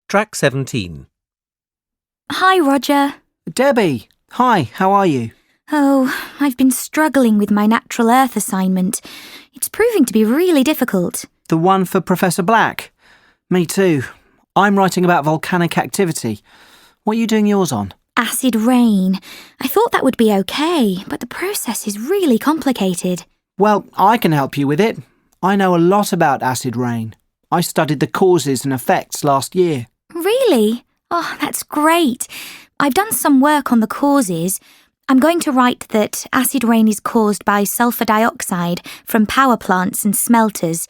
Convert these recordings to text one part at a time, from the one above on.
Track 17. Hi, Roger. Debbie, hi, how are you? Oh, I've been struggling with my natural earth assignment. It's proving to be really difficult. The one for Professor Black? Me too. I'm writing about volcanic activity. What are you doing yours on? Acid rain. I thought that would be okay, but the process is really complicated. Well, I can help you with it. I know a lot about acid rain. I studied the causes and effects last year. Really? Oh, that's great. I've done some work on the causes. I'm going to write that acid rain is caused by sulfur dioxide from power plants and smelters.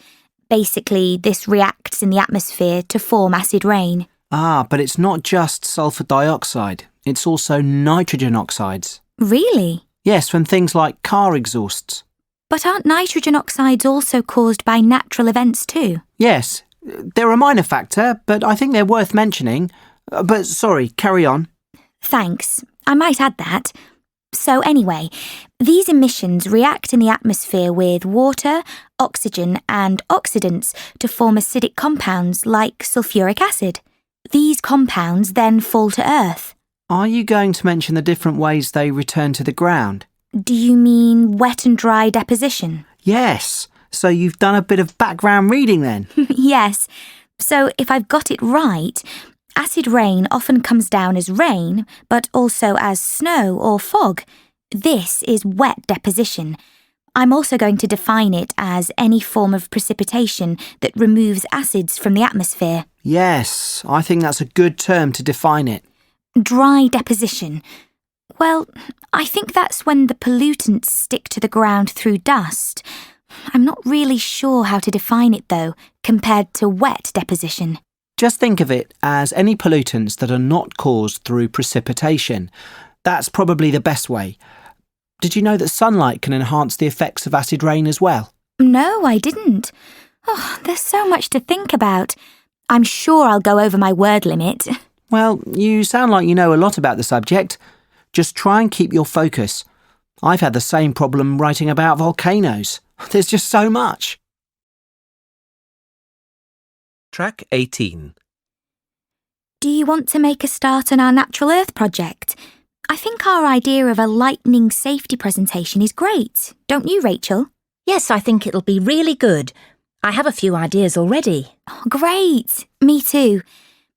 Basically, this reacts in the atmosphere to form acid rain. Ah, but it's not just sulfur dioxide. It's also nitrogen oxides. Really? Yes, from things like car exhausts. But aren't nitrogen oxides also caused by natural events too? Yes, they're a minor factor, but I think they're worth mentioning. But sorry, carry on. Thanks. I might add that. So anyway, these emissions react in the atmosphere with water, oxygen and oxidants to form acidic compounds like sulfuric acid. These compounds then fall to Earth. Are you going to mention the different ways they return to the ground? Do you mean wet and dry deposition? Yes. So you've done a bit of background reading then? Yes. So if I've got it right, acid rain often comes down as rain, but also as snow or fog. This is wet deposition. I'm also going to define it as any form of precipitation that removes acids from the atmosphere. Yes, I think that's a good term to define it. Dry deposition. Well, I think that's when the pollutants stick to the ground through dust. I'm not really sure how to define it though, compared to wet deposition. Just think of it as any pollutants that are not caused through precipitation. That's probably the best way. Did you know that sunlight can enhance the effects of acid rain as well? No, I didn't. Oh, there's so much to think about. I'm sure I'll go over my word limit. Well, you sound like you know a lot about the subject. Just try and keep your focus. I've had the same problem writing about volcanoes. There's just so much. Track 18. Do you want to make a start on our Natural Earth project? I think our idea of a lightning safety presentation is great, don't you, Rachel? Yes, I think it'll be really good. I have a few ideas already. Oh, great. Me too.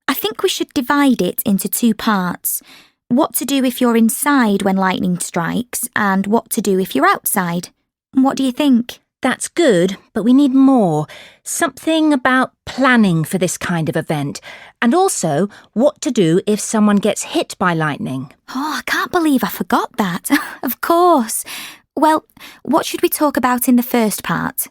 I think we should divide it into 2 parts. What to do if you're inside when lightning strikes and what to do if you're outside. What do you think? That's good, but we need more. Something about planning for this kind of event. And also, what to do if someone gets hit by lightning. Oh, I can't believe I forgot that. Of course. Well, what should we talk about in the first part?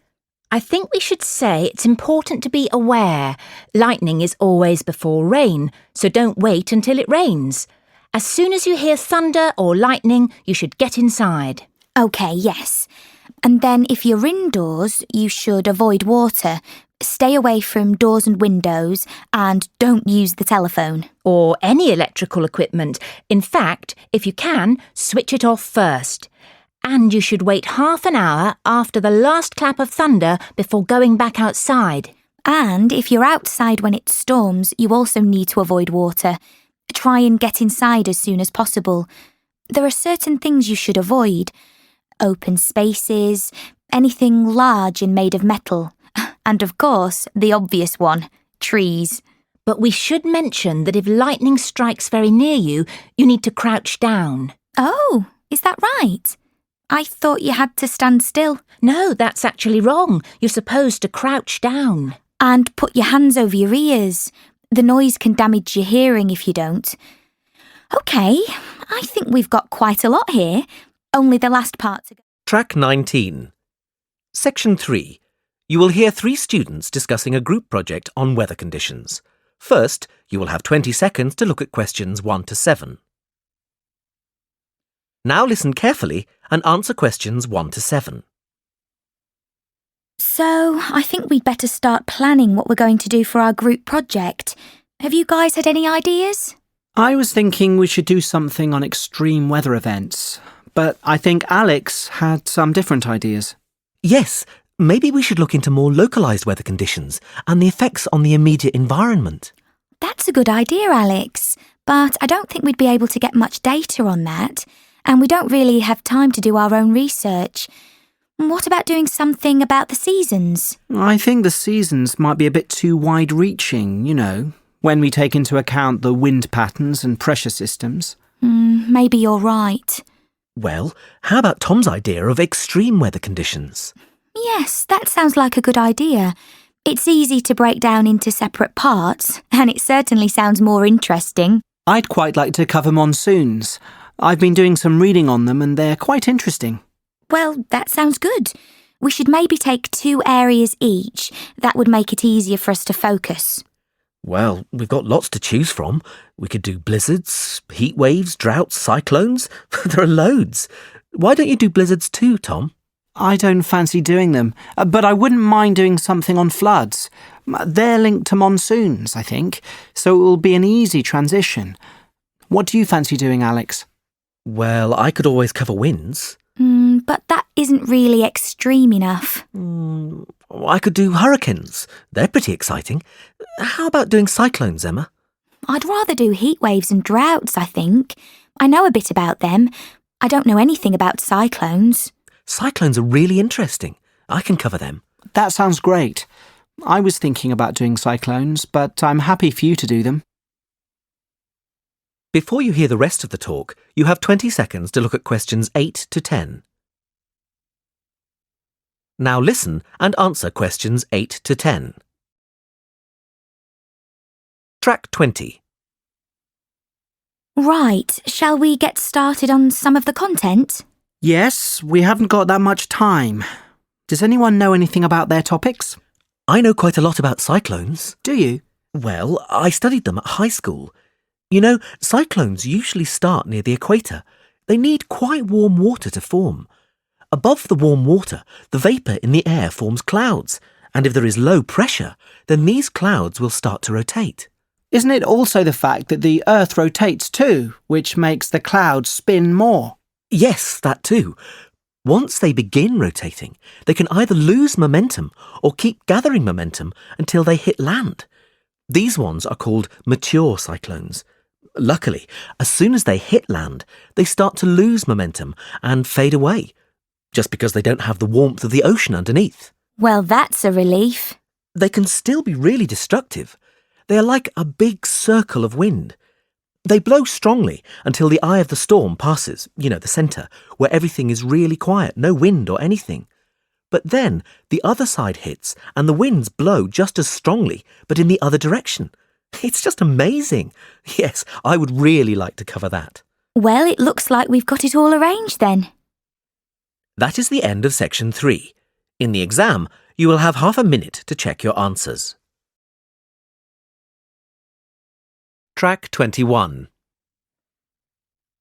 I think we should say it's important to be aware. Lightning is always before rain, so don't wait until it rains. As soon as you hear thunder or lightning, you should get inside. OK, yes. And then if you're indoors, you should avoid water, stay away from doors and windows, and don't use the telephone. Or any electrical equipment. In fact, if you can, switch it off first. And you should wait half an hour after the last clap of thunder before going back outside. And if you're outside when it storms, you also need to avoid water. Try and get inside as soon as possible. There are certain things you should avoid. Open spaces, anything large and made of metal. And of course, the obvious one, trees. But we should mention that if lightning strikes very near you, you need to crouch down. Oh, is that right? I thought you had to stand still. No, that's actually wrong. You're supposed to crouch down. And put your hands over your ears. The noise can damage your hearing if you don't. OK, I think we've got quite a lot here. Only the last part to go. Track 19. Section 3. You will hear 3 students discussing a group project on weather conditions. First, you will have 20 seconds to look at questions 1 to 7. Now listen carefully and answer questions 1 to 7. So, I think we'd better start planning what we're going to do for our group project. Have you guys had any ideas? I was thinking we should do something on extreme weather events, but I think Alex had some different ideas. Yes, maybe we should look into more localised weather conditions and the effects on the immediate environment. That's a good idea, Alex, but I don't think we'd be able to get much data on that, and we don't really have time to do our own research. What about doing something about the seasons? I think the seasons might be a bit too wide-reaching, when we take into account the wind patterns and pressure systems. Maybe you're right. Well, how about Tom's idea of extreme weather conditions? Yes, that sounds like a good idea. It's easy to break down into separate parts, and it certainly sounds more interesting. I'd quite like to cover monsoons. I've been doing some reading on them and they're quite interesting. Well, that sounds good. We should maybe take 2 areas each. That would make it easier for us to focus. Well, we've got lots to choose from. We could do blizzards, heat waves, droughts, cyclones. There are loads. Why don't you do blizzards too, Tom? I don't fancy doing them, but I wouldn't mind doing something on floods. They're linked to monsoons, I think, so it will be an easy transition. What do you fancy doing, Alex? Well, I could always cover winds. But that isn't really extreme enough. I could do hurricanes. They're pretty exciting. How about doing cyclones, Emma? I'd rather do heat waves and droughts, I think. I know a bit about them. I don't know anything about cyclones. Cyclones are really interesting. I can cover them. That sounds great. I was thinking about doing cyclones, but I'm happy for you to do them. Before you hear the rest of the talk, you have 20 seconds to look at questions 8 to 10. Now listen and answer questions 8 to 10. Track 20. Right, shall we get started on some of the content? Yes, we haven't got that much time. Does anyone know anything about their topics? I know quite a lot about cyclones. Do you? Well, I studied them at high school. You know, cyclones usually start near the equator. They need quite warm water to form. Above the warm water, the vapour in the air forms clouds, and if there is low pressure, then these clouds will start to rotate. Isn't it also the fact that the Earth rotates too, which makes the clouds spin more? Yes, that too. Once they begin rotating, they can either lose momentum or keep gathering momentum until they hit land. These ones are called mature cyclones. Luckily, as soon as they hit land, they start to lose momentum and fade away, just because they don't have the warmth of the ocean underneath. Well, that's a relief. They can still be really destructive. They are like a big circle of wind. They blow strongly until the eye of the storm passes, the centre, where everything is really quiet, no wind or anything. But then the other side hits and the winds blow just as strongly, but in the other direction. It's just amazing. Yes, I would really like to cover that. Well, it looks like we've got it all arranged then. That is the end of section 3. In the exam, you will have half a minute to check your answers. Track 21.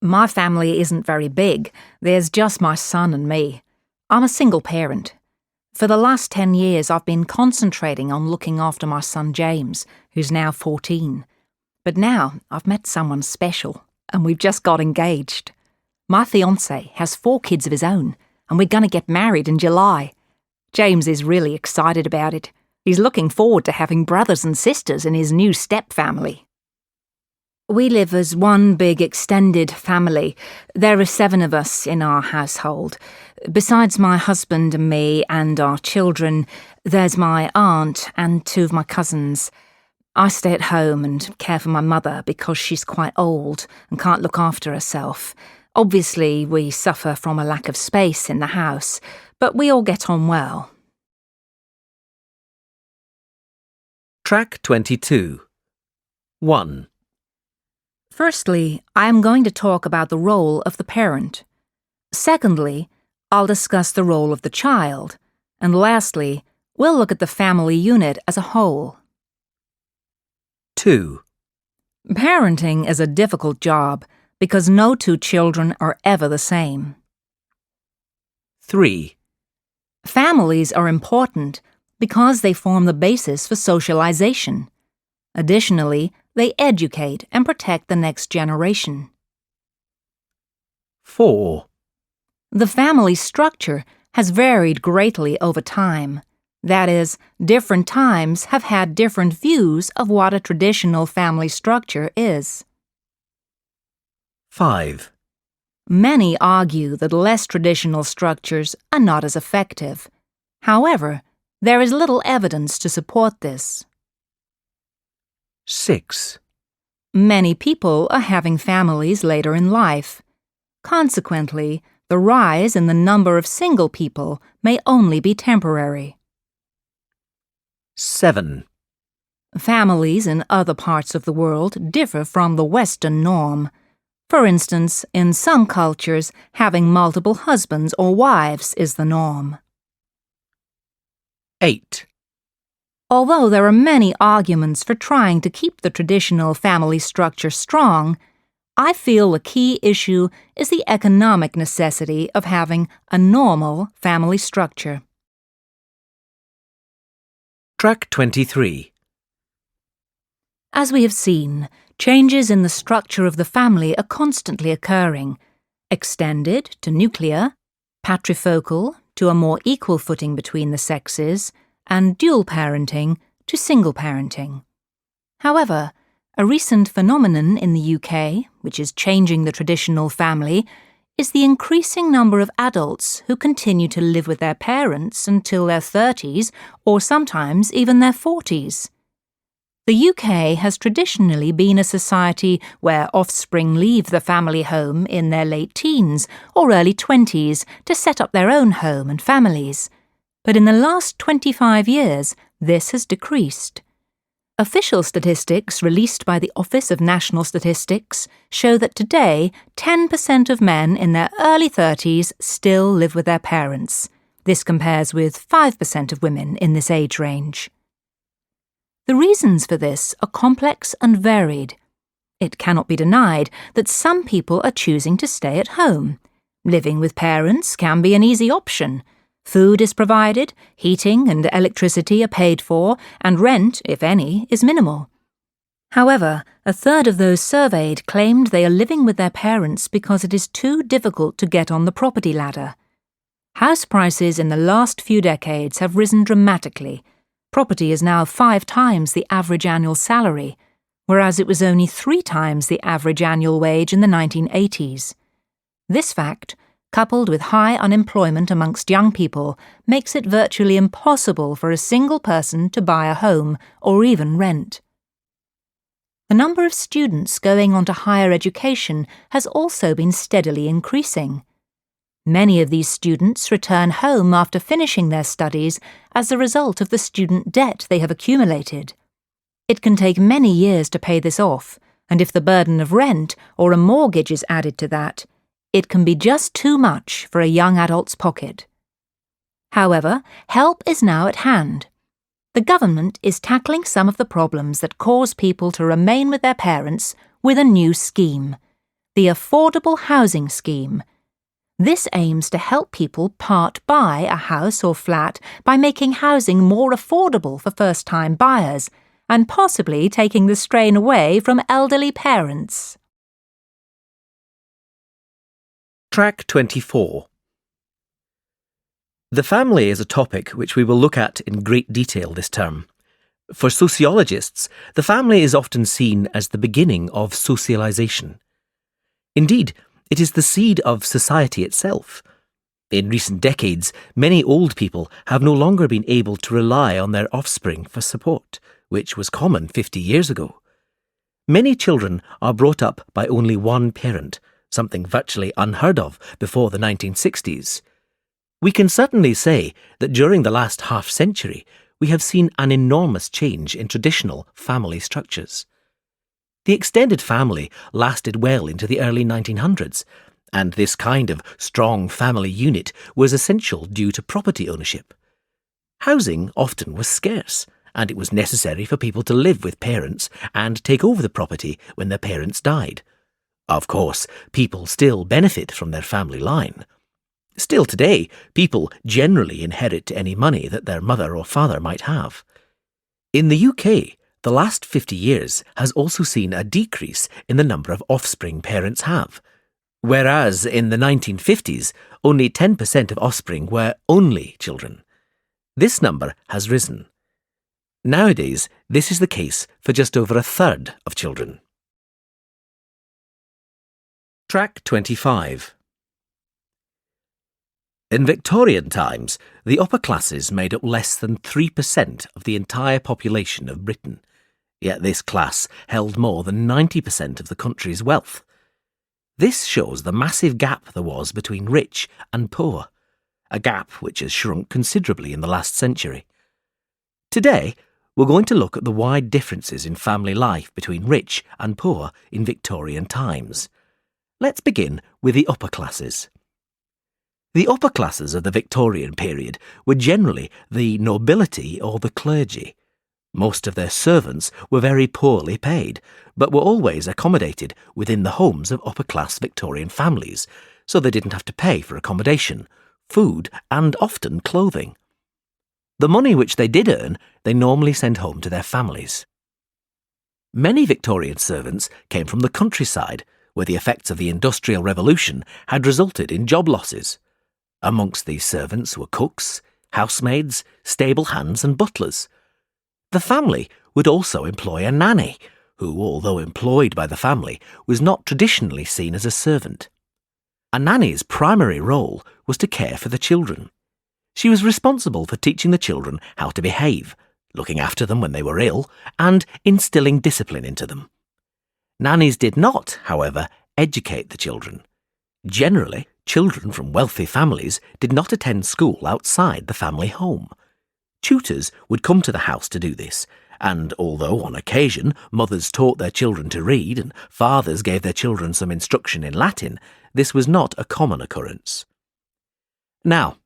My family isn't very big. There's just my son and me. I'm a single parent. For the last 10 years, I've been concentrating on looking after my son James, who's now 14. But now I've met someone special, and we've just got engaged. My fiancé has 4 kids of his own, and we're going to get married in July. James is really excited about it. He's looking forward to having brothers and sisters in his new step-family. We live as one big extended family. There are 7 of us in our household. Besides my husband and me and our children, there's my aunt and 2 of my cousins. I stay at home and care for my mother because she's quite old and can't look after herself. Obviously, we suffer from a lack of space in the house, but we all get on well. Track 22. 1. Firstly, I am going to talk about the role of the parent. Secondly, I'll discuss the role of the child. And lastly, we'll look at the family unit as a whole. 2. Parenting is a difficult job because no 2 children are ever the same. 3. Families are important because they form the basis for socialization. Additionally, they educate and protect the next generation. 4. The family structure has varied greatly over time. That is, different times have had different views of what a traditional family structure is. 5. Many argue that less traditional structures are not as effective. However, there is little evidence to support this. 6. Many people are having families later in life. Consequently, the rise in the number of single people may only be temporary. 7. Families in other parts of the world differ from the Western norm. For instance, in some cultures, having multiple husbands or wives is the norm. 8. Although there are many arguments for trying to keep the traditional family structure strong, I feel the key issue is the economic necessity of having a normal family structure. Track 23. As we have seen, changes in the structure of the family are constantly occurring, extended to nuclear, patrifocal to a more equal footing between the sexes, and dual parenting to single parenting. However, a recent phenomenon in the UK, which is changing the traditional family, is the increasing number of adults who continue to live with their parents until their 30s or sometimes even their 40s. The UK has traditionally been a society where offspring leave the family home in their late teens or early 20s to set up their own home and families. But in the last 25 years, this has decreased. Official statistics released by the Office of National Statistics show that today 10% of men in their early 30s still live with their parents. This compares with 5% of women in this age range. The reasons for this are complex and varied. It cannot be denied that some people are choosing to stay at home. Living with parents can be an easy option. Food is provided, heating and electricity are paid for, and rent, if any, is minimal. However, a third of those surveyed claimed they are living with their parents because it is too difficult to get on the property ladder. House prices in the last few decades have risen dramatically. Property is now 5 times the average annual salary, whereas it was only 3 times the average annual wage in the 1980s. This fact, coupled with high unemployment amongst young people, makes it virtually impossible for a single person to buy a home or even rent. The number of students going on to higher education has also been steadily increasing. Many of these students return home after finishing their studies as a result of the student debt they have accumulated. It can take many years to pay this off, and if the burden of rent or a mortgage is added to that, it can be just too much for a young adult's pocket. However, help is now at hand. The government is tackling some of the problems that cause people to remain with their parents with a new scheme, the Affordable Housing Scheme. This aims to help people part buy a house or flat by making housing more affordable for first-time buyers and possibly taking the strain away from elderly parents. Track 24. The family is a topic which we will look at in great detail this term. For sociologists, the family is often seen as the beginning of socialization. Indeed, it is the seed of society itself. In recent decades, many old people have no longer been able to rely on their offspring for support, which was common 50 years ago. Many children are brought up by only one parent, something virtually unheard of before the 1960s. We can certainly say that during the last half-century, we have seen an enormous change in traditional family structures. The extended family lasted well into the early 1900s, and this kind of strong family unit was essential due to property ownership. Housing often was scarce, and it was necessary for people to live with parents and take over the property when their parents died. Of course, people still benefit from their family line. Still today, people generally inherit any money that their mother or father might have. In the UK, the last 50 years has also seen a decrease in the number of offspring parents have, whereas in the 1950s, only 10% of offspring were only children. This number has risen. Nowadays, this is the case for just over a third of children. Track 25. In Victorian times, the upper classes made up less than 3% of the entire population of Britain, yet this class held more than 90% of the country's wealth. This shows the massive gap there was between rich and poor, a gap which has shrunk considerably in the last century. Today, we're going to look at the wide differences in family life between rich and poor in Victorian times. Let's begin with the upper classes. The upper classes of the Victorian period were generally the nobility or the clergy. Most of their servants were very poorly paid, but were always accommodated within the homes of upper-class Victorian families, so they didn't have to pay for accommodation, food, and often clothing. The money which they did earn, they normally sent home to their families. Many Victorian servants came from the countryside, where the effects of the Industrial Revolution had resulted in job losses. Amongst these servants were cooks, housemaids, stable hands and butlers. The family would also employ a nanny, who, although employed by the family, was not traditionally seen as a servant. A nanny's primary role was to care for the children. She was responsible for teaching the children how to behave, looking after them when they were ill, and instilling discipline into them. Nannies did not, however, educate the children. Generally, children from wealthy families did not attend school outside the family home. Tutors would come to the house to do this, and although on occasion mothers taught their children to read and fathers gave their children some instruction in Latin, this was not a common occurrence. Now,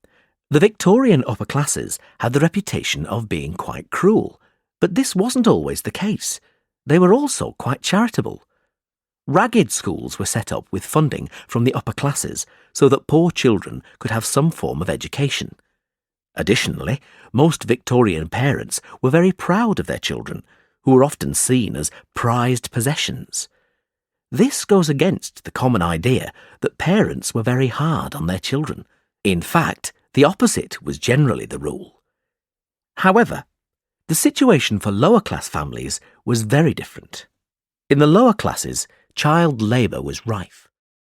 the Victorian upper classes had the reputation of being quite cruel, but this wasn't always the case. They were also quite charitable. Ragged schools were set up with funding from the upper classes so that poor children could have some form of education. Additionally, most Victorian parents were very proud of their children, who were often seen as prized possessions. This goes against the common idea that parents were very hard on their children. In fact, the opposite was generally the rule. However, the situation for lower-class families was very different. In the lower classes, child labour was rife.